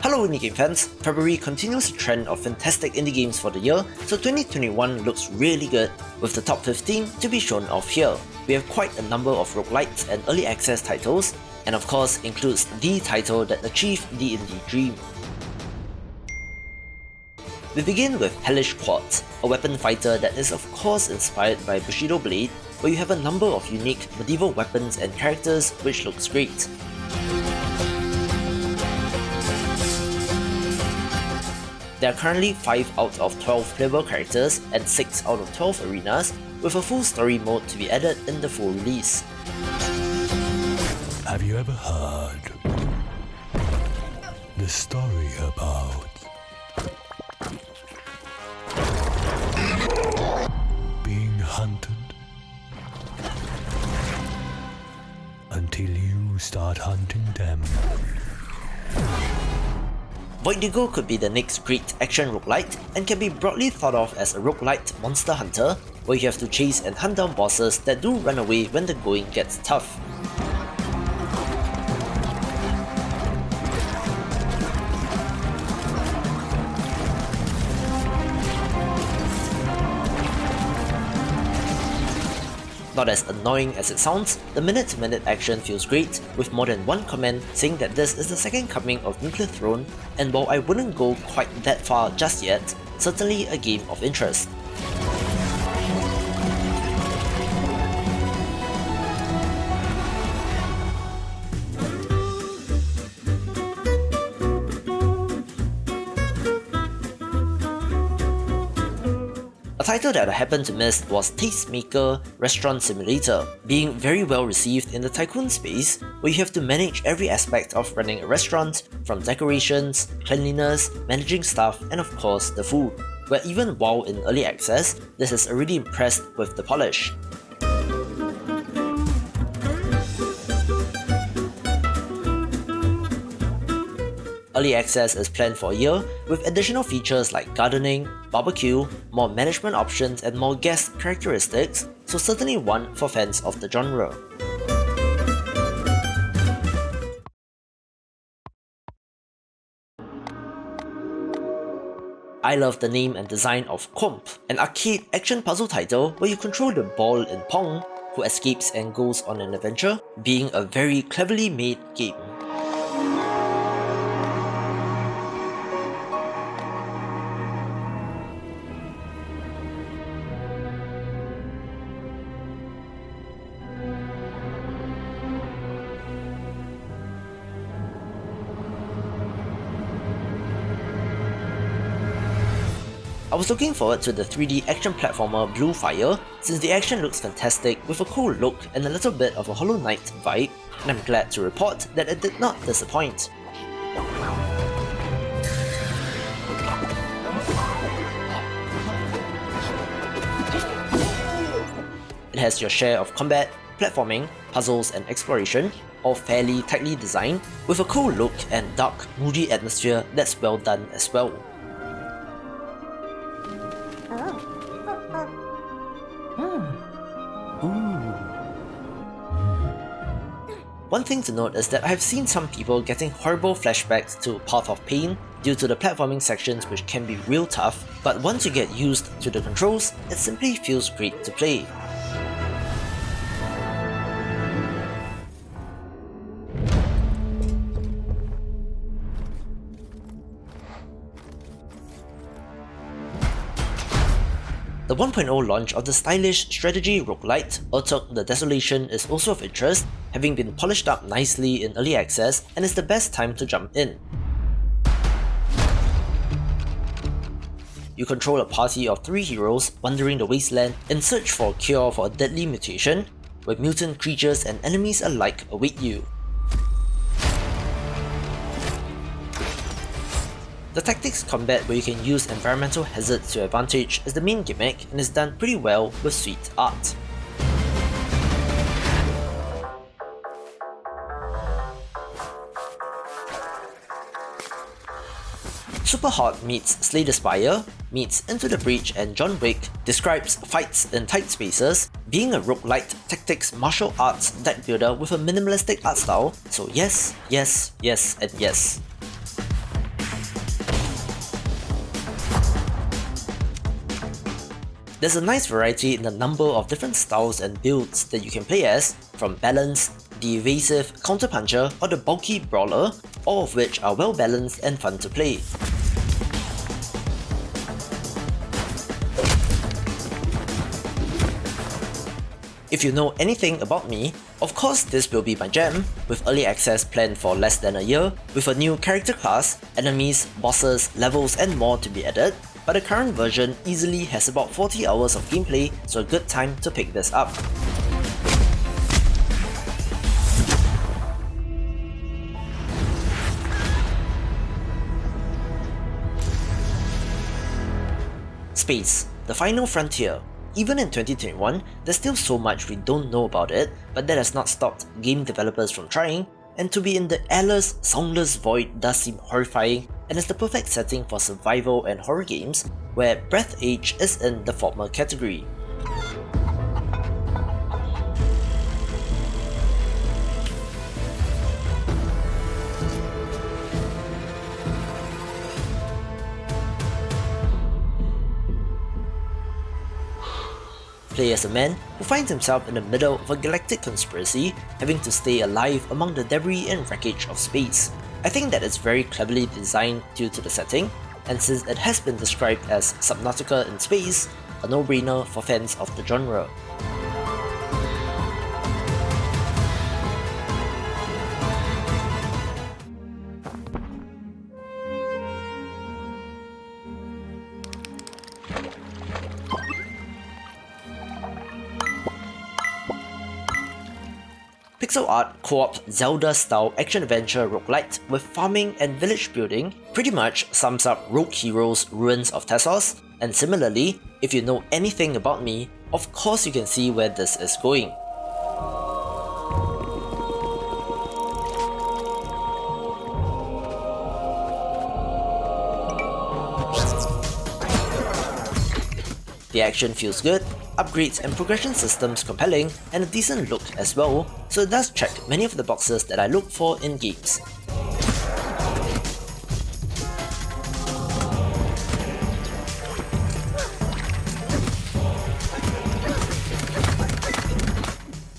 Hello indie game fans, February continues the trend of fantastic indie games for the year, so 2021 looks really good, with the top 15 to be shown off here. We have quite a number of roguelites and early access titles, and of course includes the title that achieved the indie dream. We begin with Hellish Quart, a weapon fighter that is of course inspired by Bushido Blade, where you have a number of unique medieval weapons and characters which looks great. There are currently 5 out of 12 playable characters and 6 out of 12 arenas, with a full story mode to be added in the full release. Have you ever heard the story about being hunted until you start hunting them? Voidigo could be the next great action roguelite and can be broadly thought of as a roguelite monster hunter, where you have to chase and hunt down bosses that do run away when the going gets tough. Not as annoying as it sounds, the minute-to-minute action feels great, with more than one comment saying that this is the second coming of Nuclear Throne, and while I wouldn't go quite that far just yet, certainly a game of interest. A title that I happened to miss was TasteMaker Restaurant Simulator, being very well received in the tycoon space, where you have to manage every aspect of running a restaurant, from decorations, cleanliness, managing staff, and of course the food, where even while in early access, this has already impressed with the polish. Early access is planned for a year, with additional features like gardening, barbecue, more management options and more guest characteristics, so certainly one for fans of the genre. I love the name and design of Qomp, an arcade action puzzle title where you control the ball in Pong, who escapes and goes on an adventure, being a very cleverly made game. I was looking forward to the 3D action platformer Blue Fire, since the action looks fantastic with a cool look and a little bit of a Hollow Knight vibe, and I'm glad to report that it did not disappoint. It has your share of combat, platforming, puzzles and exploration, all fairly tightly designed, with a cool look and dark, moody atmosphere that's well done as well. One thing to note is that I have seen some people getting horrible flashbacks to Path of Pain due to the platforming sections, which can be real tough, but once you get used to the controls, it simply feels great to play. The 1.0 launch of the stylish strategy roguelite Urtuk the Desolation is also of interest, having been polished up nicely in early access, and is the best time to jump in. You control a party of 3 heroes wandering the wasteland in search for a cure for a deadly mutation, where mutant creatures and enemies alike await you. The tactics combat, where you can use environmental hazards to your advantage, is the main gimmick and is done pretty well with sweet art. Superhot meets Slay the Spire, meets Into the Breach and John Wick, describes fights in tight spaces, being a roguelite tactics martial arts deck builder with a minimalistic art style, so yes, yes, yes and yes. There's a nice variety in the number of different styles and builds that you can play as, from balanced, the evasive counterpuncher or the bulky brawler, all of which are well balanced and fun to play. If you know anything about me, of course this will be my jam, with early access planned for less than a year, with a new character class, enemies, bosses, levels and more to be added, but the current version easily has about 40 hours of gameplay, so a good time to pick this up. Space, the final frontier. Even in 2021, there's still so much we don't know about it, but that has not stopped game developers from trying, and to be in the airless, soundless void does seem horrifying, and is the perfect setting for survival and horror games, where Breathedge is in the former category. Play as a man who finds himself in the middle of a galactic conspiracy, having to stay alive among the debris and wreckage of space. I think that it's very cleverly designed due to the setting, and since it has been described as Subnautica in space, a no-brainer for fans of the genre. Pixel art co-op Zelda-style action-adventure roguelite with farming and village building pretty much sums up Rogue Hero's Ruins of Tasos, and similarly, if you know anything about me, of course you can see where this is going. The action feels good, upgrades and progression systems compelling, and a decent look as well, so it does check many of the boxes that I look for in games.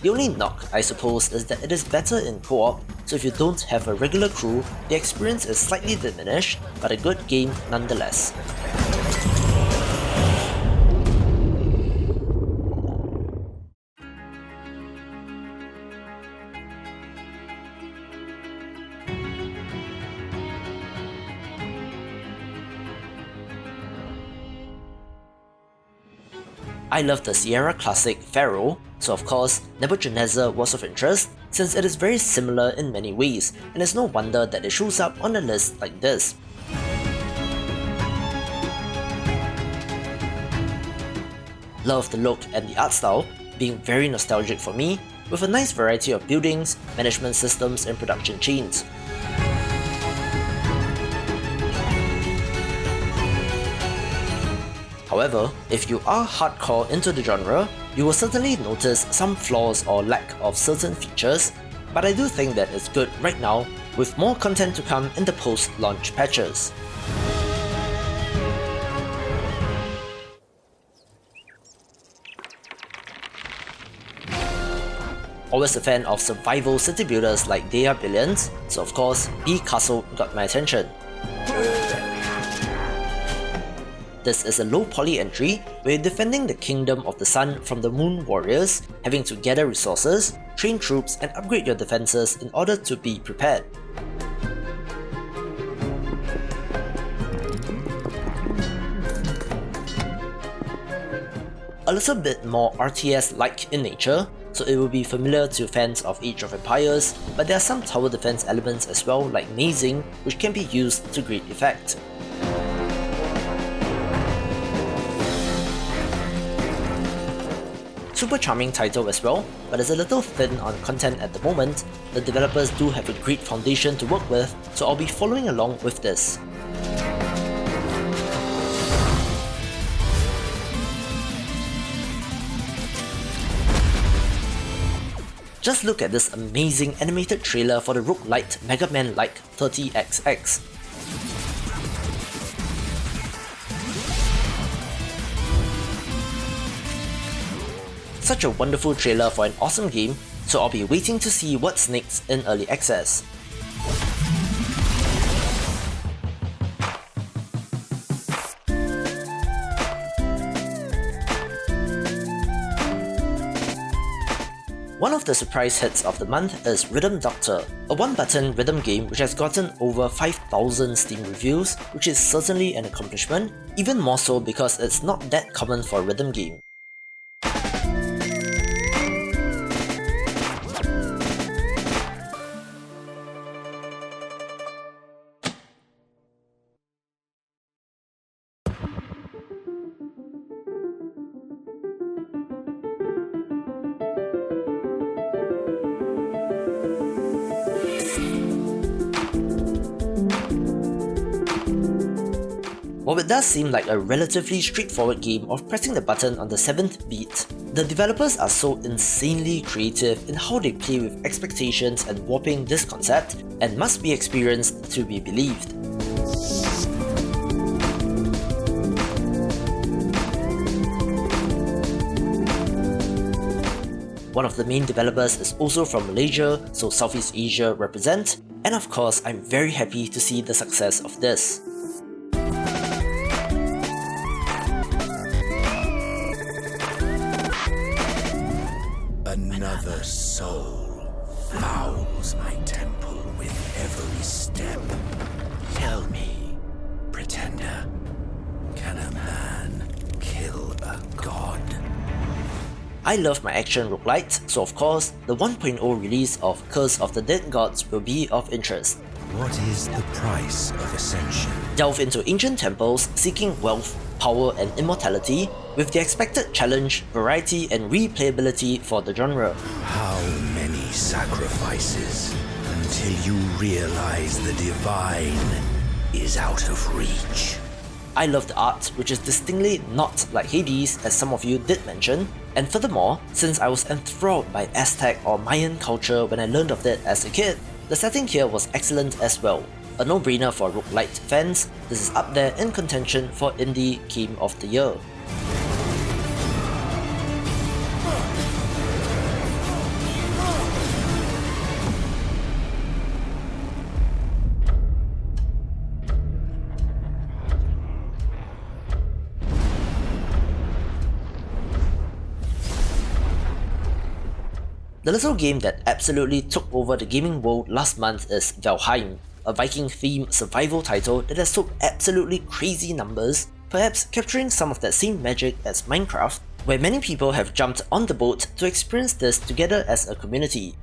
The only knock, I suppose, is that it is better in co-op, so if you don't have a regular crew, the experience is slightly diminished, but a good game nonetheless. I love the Sierra classic Referral, so of course Nebuchadnezzar was of interest since it is very similar in many ways, and it's no wonder that it shows up on a list like this. Love the look and the art style, being very nostalgic for me, with a nice variety of buildings, management systems and production chains. However, if you are hardcore into the genre, you will certainly notice some flaws or lack of certain features, but I do think that it's good right now, with more content to come in the post-launch patches. Always a fan of survival city builders like they are billions, so of course, B Castle got my attention. This is a low poly entry where you're defending the Kingdom of the Sun from the Moon Warriors, having to gather resources, train troops and upgrade your defenses in order to be prepared. A little bit more RTS-like in nature, so it will be familiar to fans of Age of Empires, but there are some tower defense elements as well, like mazing, which can be used to great effect. Super charming title as well, but is a little thin on content at the moment. The developers do have a great foundation to work with, so I'll be following along with this. Just look at this amazing animated trailer for the roguelite Mega Man-like 30XX. such a wonderful trailer for an awesome game, so I'll be waiting to see what's next in early access. One of the surprise hits of the month is Rhythm Doctor, a one-button rhythm game which has gotten over 5,000 Steam reviews, which is certainly an accomplishment, even more so because it's not that common for a rhythm game. While it does seem like a relatively straightforward game of pressing the button on the 7th beat, the developers are so insanely creative in how they play with expectations and warping this concept, and must be experienced to be believed. One of the main developers is also from Malaysia, so Southeast Asia represent, and of course I'm very happy to see the success of this. Another soul fouls my temple with every step. Tell me, pretender, can a man kill a god? I love my action roguelite, so of course, the 1.0 release of Curse of the Dead Gods will be of interest. What is the price of ascension? Delve into ancient temples seeking wealth, power and immortality, with the expected challenge, variety and replayability for the genre. How many sacrifices until you realize the divine is out of reach? I love the art, which is distinctly not like Hades, as some of you did mention, and furthermore, since I was enthralled by Aztec or Mayan culture when I learned of it as a kid, the setting here was excellent as well. A no-brainer for roguelite fans, this is up there in contention for Indie Game of the Year. The little game that absolutely took over the gaming world last month is Valheim, a Viking-themed survival title that has sold absolutely crazy numbers, perhaps capturing some of that same magic as Minecraft, where many people have jumped on the boat to experience this together as a community.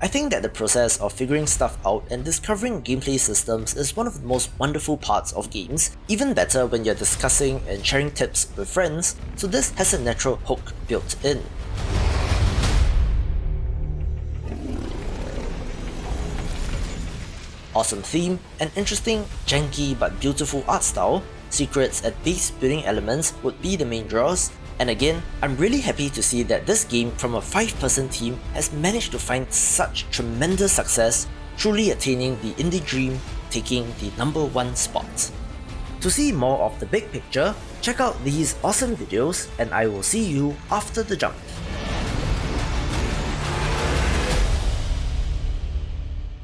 I think that the process of figuring stuff out and discovering gameplay systems is one of the most wonderful parts of games, even better when you're discussing and sharing tips with friends, so this has a natural hook built in. Awesome theme, an interesting, janky but beautiful art style, secrets and base building elements would be the main draws, and again, I'm really happy to see that this game from a 5-person team has managed to find such tremendous success, truly attaining the indie dream, taking the #1 spot. To see more of the big picture, check out these awesome videos and I will see you after the jump.